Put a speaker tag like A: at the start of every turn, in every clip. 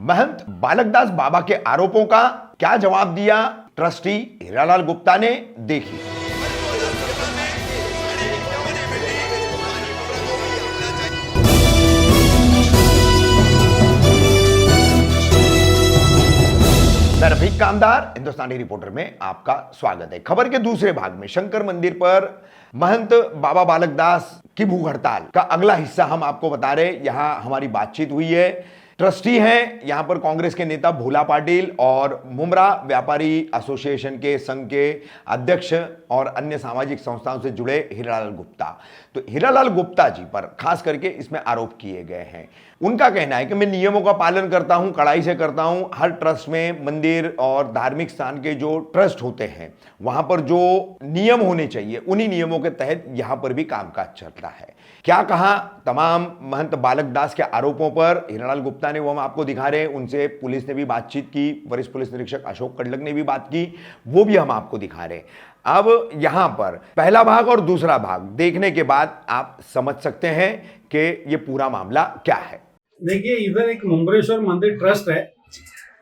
A: महंत बालकदास बाबा के आरोपों का क्या जवाब दिया ट्रस्टी हीरालाल गुप्ता ने, देखिए। मैं रफीक कामदार हिंदुस्तानी रिपोर्टर में आपका स्वागत है। खबर के दूसरे भाग में शंकर मंदिर पर महंत बाबा बालकदास की भूख हड़ताल का अगला हिस्सा हम आपको बता रहे। यहां हमारी बातचीत हुई है, ट्रस्टी हैं यहां पर कांग्रेस के नेता भोला पाटिल और मुमरा व्यापारी एसोसिएशन के संघ के अध्यक्ष और अन्य सामाजिक संस्थाओं से जुड़े हीरालाल गुप्ता। तो हीरालाल गुप्ता जी पर खास करके इसमें आरोप किए गए हैं। उनका कहना है कि मैं नियमों का पालन करता हूं, कड़ाई से करता हूं। हर ट्रस्ट में मंदिर और धार्मिक स्थान के जो ट्रस्ट होते हैं वहां पर जो नियम होने चाहिए उन्हीं नियमों के तहत यहां पर भी कामकाज चलता है। क्या कहा तमाम महंत बालकदास के आरोपों पर हीरालाल गुप्ता ने, वो हम आपको दिखा रहे हैं। उनसे पुलिस ने भी बातचीत की, वरिष्ठ पुलिस निरीक्षक अशोक कड़लक ने भी बात की, वो भी हम आपको दिखा रहे हैं। अब यहां पर पहला भाग और दूसरा भाग देखने के बाद आप समझ सकते हैं कि ये पूरा मामला क्या है।
B: देखिए, इधर एक मुंबरेश्वर मंदिर ट्रस्ट है,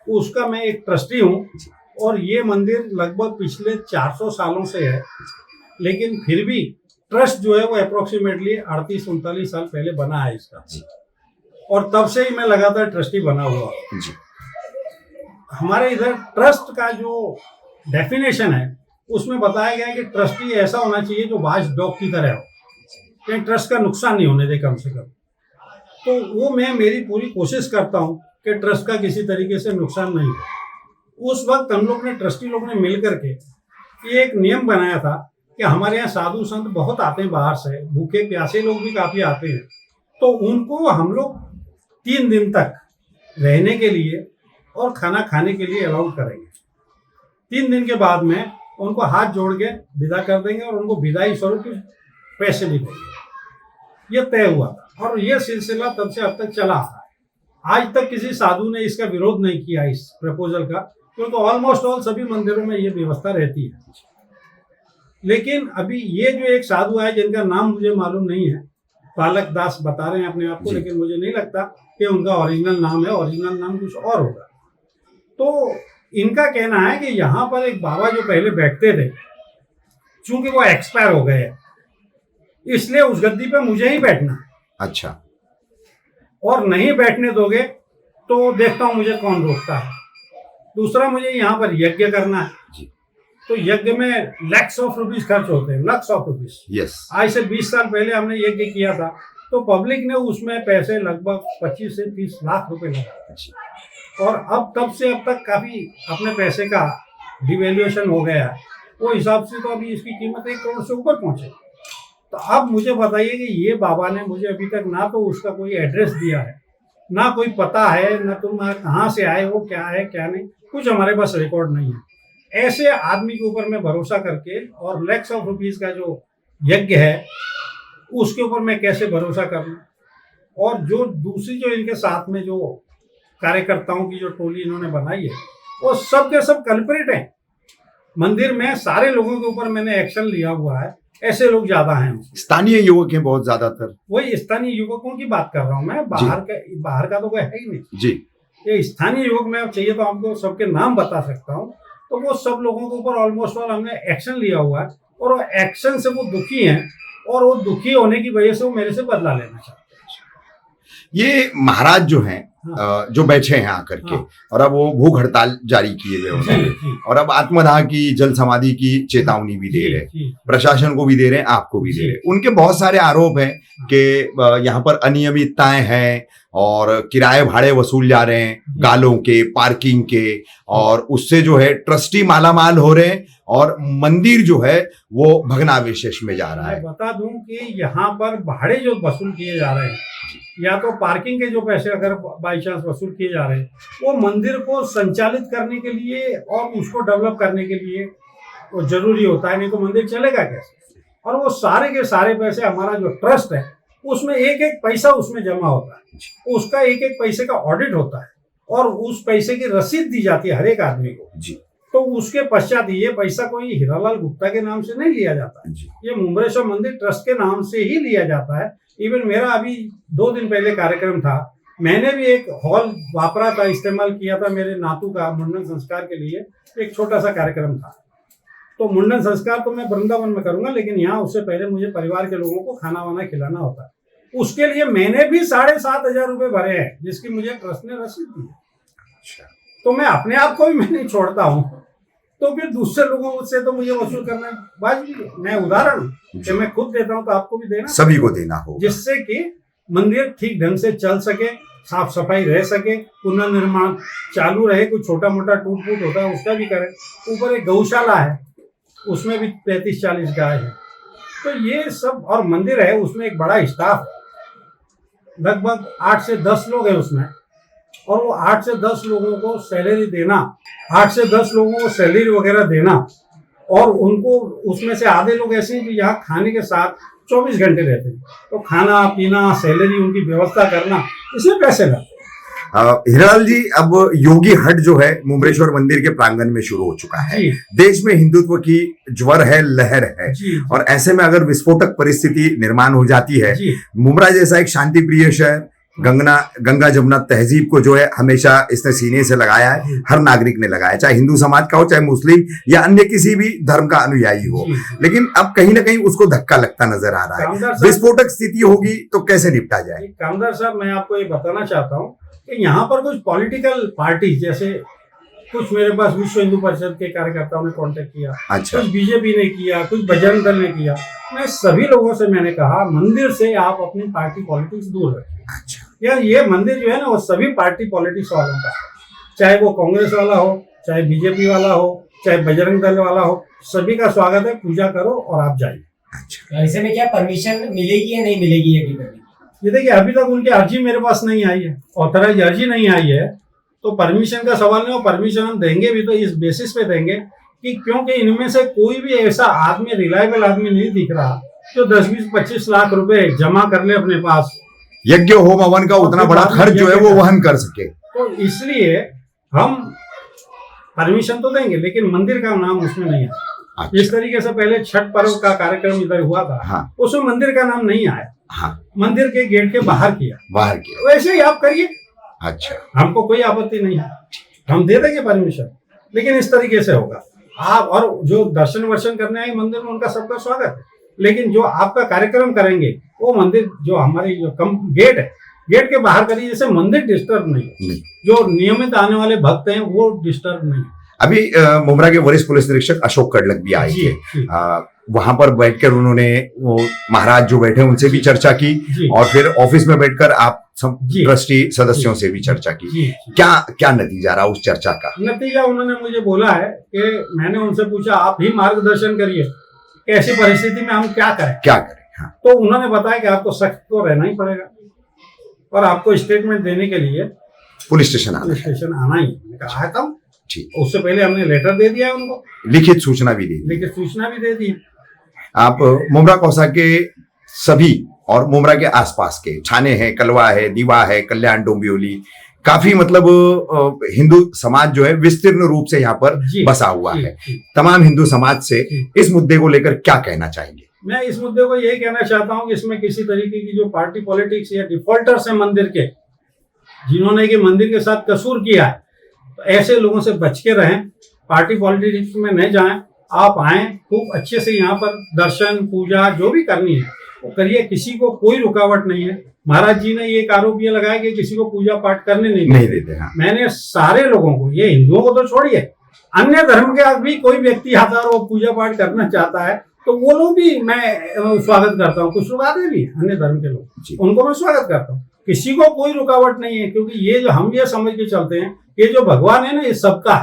B: उसका मैं एक ट्रस्टी हूं और ये मंदिर लगभग पिछले 400 सालों से है। लेकिन फिर भी ट्रस्ट जो है वो अप्रोक्सीमेटली 38-39 साल पहले बना है इसका, और तब से ही मैं लगातार ट्रस्टी बना हुआ जी। हमारे इधर ट्रस्ट का जो डेफिनेशन है उसमें बताया गया है कि ट्रस्टी ऐसा होना चाहिए जो वॉच डॉग की तरह हो, कहीं ट्रस्ट का नुकसान नहीं होने दे कम से कम। तो वो मैं मेरी पूरी कोशिश करता हूँ कि ट्रस्ट का किसी तरीके से नुकसान नहीं हो। उस वक्त हम लोग ने, ट्रस्टी लोग ने मिल करके ये एक नियम बनाया था कि हमारे यहाँ साधु संत बहुत आते हैं बाहर से, भूखे प्यासे लोग भी काफ़ी आते हैं, तो उनको हम लोग 3 दिन तक रहने के लिए और खाना खाने के लिए अलाउड करेंगे। 3 दिन के बाद में उनको हाथ जोड़ के विदा कर देंगे और उनको विदाई स्वरूप पैसे भी देंगे। ये तय हुआ था और ये सिलसिला तब से अब तक चला आ रहा है। आज तक किसी साधु ने इसका विरोध नहीं किया इस प्रपोजल का, क्योंकि ऑलमोस्ट ऑल सभी मंदिरों में ये व्यवस्था रहती है। लेकिन अभी ये जो एक साधु है जिनका नाम मुझे मालूम नहीं है, बालकदास बता रहे हैं अपने आप को, लेकिन मुझे नहीं लगता कि उनका ओरिजिनल नाम है, ओरिजिनल नाम कुछ और होगा। तो इनका कहना है कि यहाँ पर एक बाबा जो पहले बैठते थे, चूंकि वो एक्सपायर हो गए इसलिए उस गद्दी पे मुझे ही बैठना।
A: अच्छा।
B: और नहीं बैठने दोगे तो देखता हूँ मुझे कौन रोकता है। दूसरा, मुझे यहाँ पर यज्ञ करना है जी। तो यज्ञ में लैक्स ऑफ रुपीज खर्च होते हैं, लैक्स ऑफ रुपीज। यस। आज से 20 साल पहले हमने यज्ञ किया था, तो पब्लिक ने उसमें पैसे लगभग 25 से 30 लाख रुपए लगाए। और अब तब से अब तक काफी अपने पैसे का डिवेल्यूएशन हो गया है। वो हिसाब से तो अभी इसकी कीमत 1 करोड़ से ऊपर पहुंचे। तो अब मुझे बताइए कि ये बाबा ने मुझे अभी तक ना तो उसका कोई एड्रेस दिया है, ना कोई पता है, ना तुम कहाँ से आए हो, क्या है क्या नहीं, कुछ हमारे पास रिकॉर्ड नहीं है। ऐसे आदमी के ऊपर मैं भरोसा करके, और लैक्स ऑफ रुपीज का जो यज्ञ है उसके ऊपर मैं कैसे भरोसा कर लूँ। और जो दूसरी जो इनके साथ में जो कार्यकर्ताओं की जो टोली इन्होंने बनाई है, वो सब के सब कल्प्रिट हैं। मंदिर में सारे लोगों के ऊपर मैंने एक्शन लिया हुआ है, ऐसे लोग ज्यादा हैं।
A: स्थानीय युवक हैं बहुत ज्यादातर।
B: वही स्थानीय युवकों की बात कर रहा हूँ मैं, बाहर का तो कोई है ही नहीं
A: जी।
B: ये स्थानीय युवक, मैं चाहिए तो आपको सबके नाम बता सकता हूँ। तो वो सब लोगों के ऊपर ऑलमोस्ट ऑल हमने एक्शन लिया हुआ है, और वो एक्शन से वो दुखी हैं, और वो दुखी होने की वजह से वो मेरे से बदला लेना चाहते हैं।
A: ये महाराज जो हैं, जो बैठे हैं आकर के, और अब वो भूख हड़ताल जारी किए गए उन्होंने, और अब आत्मदाह की, जल समाधि की चेतावनी भी दे रहे, प्रशासन को भी दे रहे हैं, आपको भी दे रहे। उनके बहुत सारे आरोप हैं कि यहाँ पर अनियमितताएं हैं और किराए भाड़े वसूल जा रहे हैं, गालों के, पार्किंग के, और उससे जो है ट्रस्टी मालामाल हो रहे हैं और मंदिर जो है वो भग्नावशेष में जा रहा है।
B: बता दूं कि यहाँ पर भाड़े जो वसूल किए जा रहे हैं, या तो पार्किंग के जो पैसे अगर बाई चांस वसूल किए जा रहे हैं, वो मंदिर को संचालित करने के लिए और उसको डेवलप करने के लिए वो जरूरी होता है, नहीं तो मंदिर चलेगा कैसे। और वो सारे के सारे पैसे, हमारा जो ट्रस्ट है उसमें एक एक पैसा उसमें जमा होता है, उसका एक एक पैसे का ऑडिट होता है, और उस पैसे की रसीद दी जाती है हर एक आदमी को जी। तो उसके पश्चात ये पैसा कोई हीरालाल गुप्ता के नाम से नहीं लिया जाता है, ये मुंबरेश्वर मंदिर ट्रस्ट के नाम से ही लिया जाता है। इवन मेरा अभी 2 दिन पहले कार्यक्रम था, मैंने भी एक हॉल वापरा था, इस्तेमाल किया था मेरे नातू का मुंडन संस्कार के लिए। एक छोटा सा कार्यक्रम था, तो मुंडन संस्कार तो मैं वृंदावन में करूंगा, लेकिन यहाँ उससे पहले मुझे परिवार के लोगों को खाना वाना खिलाना होता है। उसके लिए मैंने भी 7,500 रुपये भरे हैं, जिसकी मुझे ट्रस्ट ने रसीद दी है। तो मैं अपने आप को भी मैं नहीं छोड़ता हूँ, तो फिर दूसरे लोगों से तो मुझे वसूल करना वाजिब है। मैं उदाहरण कि मैं खुद देता हूँ तो आपको भी देना,
C: सभी को देना होगा,
B: जिससे कि मंदिर ठीक ढंग से चल सके, साफ सफाई रह सके, पुनर्निर्माण चालू रहे। कुछ छोटा मोटा टूट फूट होता है उसका भी करें। ऊपर एक गौशाला है, उसमें भी 35-40 गाय है। तो ये सब, और मंदिर है उसमें एक बड़ा स्टाफ, लगभग 8 से 10 लोग हैं उसमें, और वो 8 से 10 लोगों को सैलरी देना, 8 से 10 लोगों को सैलरी वगैरह देना, और उनको उसमें से आधे लोग ऐसे हैं कि यहाँ खाने के साथ 24 घंटे रहते हैं, तो खाना पीना, सैलरी, उनकी व्यवस्था करना, इसमें पैसे लगते हैं।
C: हिरालाल जी, अब योगी हट जो है मुमरेश्वर मंदिर के प्रांगण में शुरू हो चुका है।
B: जी।
C: देश में हिंदुत्व की ज्वर है, लहर है,
B: जी।
C: और ऐसे में अगर विस्फोटक परिस्थिति निर्माण हो जाती है,
B: जी।
C: मुमरा जैसा एक शांति प्रिय शहर, गंगा जमुना तहजीब को जो है हमेशा इसने सीने से लगाया है, हर नागरिक ने लगाया, चाहे हिंदू समाज का हो, चाहे मुस्लिम या अन्य किसी भी धर्म का अनुयायी हो। लेकिन अब कहीं ना कहीं उसको धक्का लगता नजर आ रहा है। विस्फोटक स्थिति होगी तो कैसे निपटा जाए?
B: कामदार साहब, मैं आपको ये बताना चाहता हूँ कि यहाँ पर कुछ पॉलिटिकल पार्टी, जैसे कुछ मेरे पास विश्व हिंदू परिषद के कार्यकर्ताओं ने कांटेक्ट किया,
C: अच्छा।
B: कुछ बीजेपी ने किया, कुछ बजरंग दल ने किया। मैं सभी लोगों से मैंने कहा, मंदिर से आप अपनी पार्टी पॉलिटिक्स दूर रखें।
C: अच्छा।
B: यार ये मंदिर जो है ना, वो सभी पार्टी पॉलिटिक्स वालों का, चाहे वो कांग्रेस वाला हो, चाहे बीजेपी वाला हो, चाहे बजरंग दल वाला हो, सभी का स्वागत है। पूजा करो और आप जाइए।
C: अच्छा।
D: ऐसे में क्या परमिशन मिलेगी या नहीं मिलेगी अभी करने?
B: ये देखिए, अभी तक उनकी अर्जी मेरे पास नहीं आई है, ऑथराइज अर्जी नहीं आई है, तो परमिशन का सवाल नहीं हो। परमिशन हम देंगे भी तो इस बेसिस पे देंगे कि क्योंकि इनमें से कोई भी ऐसा आदमी, रिलायबल आदमी नहीं दिख रहा जो 10-20-25 लाख रुपए जमा कर ले अपने पास,
C: यज्ञ होम हवन का उतना बड़ा खर्च जो है वो वहन कर सके।
B: तो इसलिए हम परमिशन तो देंगे, लेकिन मंदिर का नाम उसमें नहीं आया।
C: अच्छा।
B: इस तरीके से पहले छठ पर्व का कार्यक्रम इधर हुआ था,
C: हाँ।
B: उसमें मंदिर का नाम नहीं आया,
C: हाँ।
B: मंदिर के गेट के बाहर किया,
C: बाहर किया।
B: वैसे ही आप करिए,
C: अच्छा।
B: हमको कोई आपत्ति नहीं है, हम दे देंगे परमिशन, लेकिन इस तरीके से होगा। आप और जो दर्शन वर्शन करने आए मंदिर में, उनका सबका स्वागत है, लेकिन जो आपका कार्यक्रम करेंगे वो मंदिर, जो हमारी जो गेट है, गेट के बाहर करिए, जैसे मंदिर डिस्टर्ब नहीं। जो नियमित आने वाले भक्त हैं वो डिस्टर्ब नहीं।
C: अभी मुमरा के वरिष्ठ पुलिस निरीक्षक अशोक कड़लक भी आए थे, वहां पर बैठकर उन्होंने वो महाराज जो बैठे उनसे भी चर्चा की, और फिर ऑफिस में बैठकर आप ट्रस्टी सदस्यों से भी चर्चा की। क्या नतीजा रहा उस चर्चा का?
B: नतीजा उन्होंने मुझे बोला है कि मैंने उनसे पूछा, आप ही मार्गदर्शन करिए, ऐसी परिस्थिति में हम क्या करें।
C: हाँ।
B: तो उन्होंने बताया कि आपको सख्त तो रहना ही पड़ेगा, और आपको स्टेटमेंट देने के लिए
C: पुलिस स्टेशन
B: आना ही। मैं कहा था,
C: ठीक।
B: उससे पहले हमने लेटर दे दिया है उनको,
C: लिखित सूचना भी दे दी। आप मुमरा कौसा के सभी और मुमरा के आसपास के छाने हैं, कलवा है, दीवा है, कल्याण, डोंबिवली, काफी मतलब हिंदू समाज जो है विस्तीर्ण रूप से यहाँ पर बसा हुआ है। तमाम हिंदू समाज से इस मुद्दे को लेकर क्या कहना चाहेंगे?
B: मैं इस मुद्दे को यही कहना चाहता हूँ कि इसमें किसी तरीके की जो पार्टी पॉलिटिक्स या डिफॉल्टर्स है मंदिर के, जिन्होंने कि मंदिर के साथ कसूर किया है, तो ऐसे लोगों से बच के रहें, पार्टी पॉलिटिक्स में नहीं जाएं। आप आए, खूब अच्छे से यहाँ पर दर्शन पूजा जो भी करनी है वो करिए, किसी को कोई रुकावट नहीं है। महाराज जी ने ये आरोप ये लगाया कि किसी को पूजा पाठ करने नहीं देते। हाँ। मैंने सारे लोगों को, ये हिंदुओं को तो छोड़िए, अन्य धर्म के भी कोई व्यक्ति आता है और वो पूजा पाठ करना चाहता है तो वो लोग भी मैं स्वागत करता हूँ। कुछ लोग आते भी अन्य धर्म के लोग, उनको मैं स्वागत करता हूँ। किसी को कोई रुकावट नहीं है, क्योंकि ये जो हम ये समझ के चलते हैं, ये जो भगवान है ना, ये सबका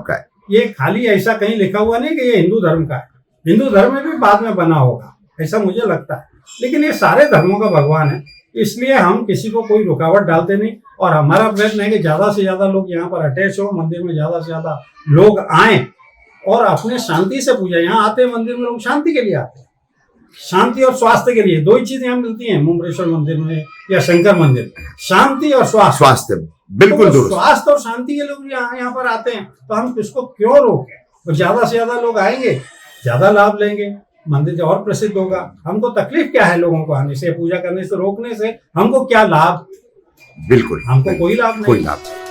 B: है। ये खाली ऐसा कहीं लिखा हुआ नहीं कि ये हिंदू धर्म का है। हिंदू धर्म में भी बाद में बना होगा, ऐसा मुझे लगता है, लेकिन ये सारे धर्मों का भगवान है। इसलिए हम किसी को कोई रुकावट डालते नहीं, और हमारा प्रयत्न है कि ज्यादा से ज्यादा लोग यहाँ पर अटैच हो, मंदिर में ज्यादा से ज्यादा लोग आए और अपने शांति से पूजा। यहाँ आते हैं मंदिर में लोग शांति के लिए आते हैं, शांति और स्वास्थ्य के लिए। दो ही चीजें यहाँ मिलती हैं मुमरेश्वर मंदिर में या शंकर मंदिर में, शांति और स्वास्थ्य।
C: बिल्कुल दुरुस्त।
B: स्वास्थ्य और शांति के लोग यहाँ पर आते हैं, तो हम किसको क्यों रोकें? और ज्यादा से ज्यादा लोग आएंगे, ज्यादा लाभ लेंगे, मंदिर और प्रसिद्ध होगा। हमको तकलीफ क्या है लोगों को आने से, पूजा करने से, रोकने से हमको क्या लाभ?
C: बिल्कुल
B: हमको कोई लाभ नहीं।
C: कोई लाभ नहीं।